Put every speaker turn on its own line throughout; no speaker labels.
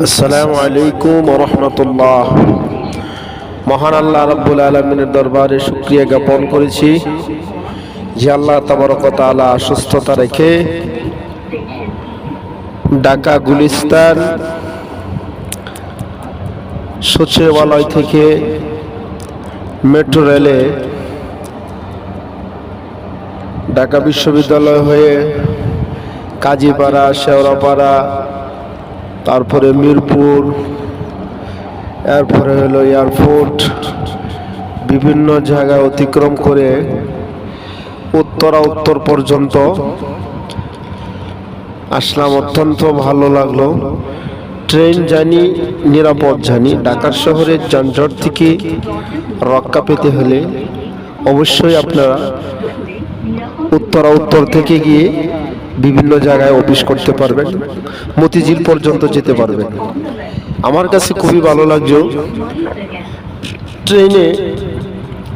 আসসালামু আলাইকুম ওয়া রাহমাতুল্লাহ। মহান আল্লাহ রাব্বুল আলামিনের দরবারে শুকরিয়া জ্ঞাপন করেছি যে আল্লাহ তাবারক ওয়া তাআলা সুস্থতা রেখে ঢাকা গুলিস্তান সচিবালয় থেকে মেট্রো রেলে ঢাকা বিশ্ববিদ্যালয় হয়ে কাজীপাড়া, শেওড়াপাড়া, তারপরে মিরপুর, এরপরে হলো এয়ারপোর্ট, বিভিন্ন জায়গা অতিক্রম করে উত্তর পর্যন্ত আসলাম। অত্যন্ত ভালো লাগলো। ট্রেন জার্নি নিরাপদ জার্নি। ঢাকার শহরের যানজট থেকে রক্ষা পেতে হলে অবশ্যই আপনারা উত্তর থেকে গিয়ে বিভিন্ন জায়গায় অফিস করতে পারবেন, মতিঝিল পর্যন্ত যেতে পারবেন। আমার কাছে খুবই ভালো লাগছে ট্রেনে।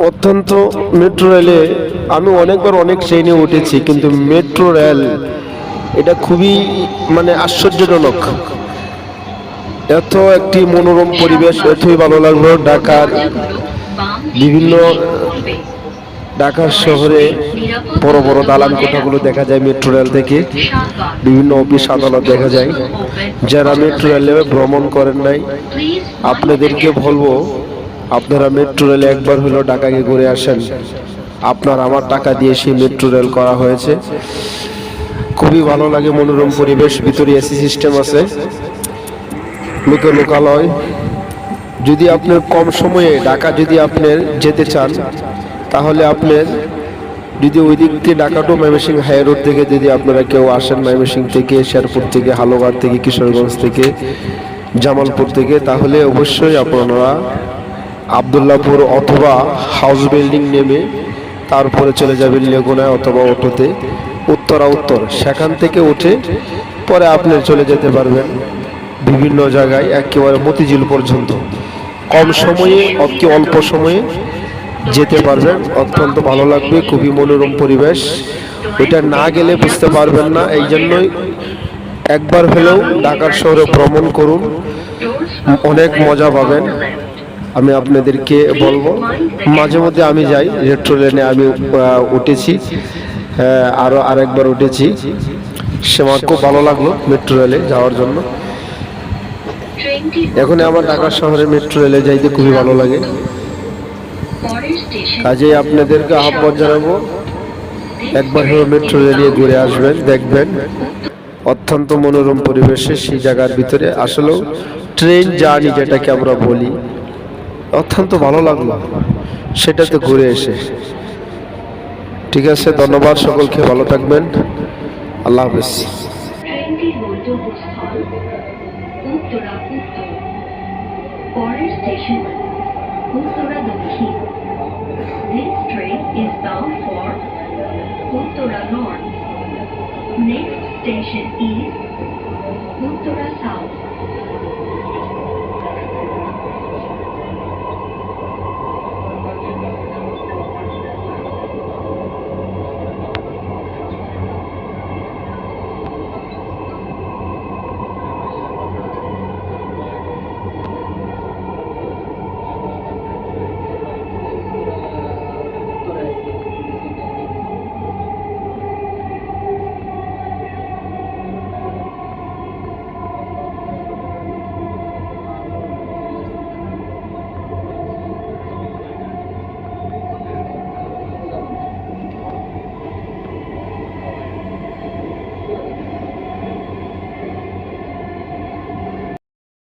অত্যন্ত মেট্রো রেলে আমি অনেকবার অনেক ট্রেনে উঠেছি, কিন্তু মেট্রো রেল এটা খুবই আশ্চর্যজনক। এত একটি মনোরম পরিবেশ, এতই ভালো লাগলো। ঢাকার শহরে বড় বড় দালান কোঠাগুলো দেখা যায় মেট্রো রেল থেকে, বিভিন্ন অফিস আদালত দেখা যায়। যারা মেট্রো রেলে ভ্রমণ করেন নাই, আপনাদেরকে বলবো আপনারা মেট্রো রেলে একবার হলো ঢাকাকে ঘুরে আসেন। আপনার আমার টাকা দিয়ে সেই মেট্রো রেল করা হয়েছে। খুবই ভালো লাগে, মনোরম পরিবেশ। ভিতরে এসি সিস্টেম আছে, লোকালয়। যদি আপনার কম সময়ে ঢাকা যদি আপনার যেতে চান, তাহলে আপনার যদি ওই দিক থেকে Dhaka to Mymensingh high road থেকে যদি আপনারা কেউ আসেন, ময়মনসিংহ থেকে, শেরপুর থেকে, হালুয়াঘাট থেকে, কিশোরগঞ্জ থেকে, জামালপুর থেকে, তাহলে অবশ্যই আপনারা আবদুল্লাহপুর অথবা হাউস বিল্ডিং নেমে তারপরে চলে যাবেন লেগুনায় অথবা অটোতে উত্তর। সেখান থেকে উঠে পরে আপনি চলে যেতে পারবেন বিভিন্ন জায়গায়, একেবারে মতিঝিল পর্যন্ত কম সময়ে, অতি অল্প সময়ে যেতে পারবেন। অত্যন্ত ভালো লাগবে, খুবই মনোরম পরিবেশ। ওইটা না গেলে বুঝতে পারবেন না। এই জন্যই একবার হলেও ঢাকার শহরে ভ্রমণ করুন, অনেক মজা পাবেন। আমি আপনাদেরকে বলবো, মাঝে মধ্যে আমি যাই মেট্রো রেলে। আমি উঠেছি, আরেকবার উঠেছি। সে আমার খুব ভালো লাগলো মেট্রো রেলে যাওয়ার জন্য। এখন আমার ঢাকা শহরে মেট্রো রেলে যাইতে খুবই ভালো লাগে। কাজেই আপনাদেরকে আহ্বান জানাবো, একবার হলো মেট্রো রেলে ঘুরে আসবেন, দেখবেন অত্যন্ত মনোরম পরিবেশে সেই জায়গার ভিতরে। আসলেও ট্রেন জার্নি যেটাকে আমরা বলি, অত্যন্ত ভালো লাগলো সেটাতে ঘুরে এসে। ঠিক আছে, ধন্যবাদ সকলকে, ভালো থাকবেন, আল্লাহ হাফেজ।
This train is bound for Uttara North. Next station is Uttara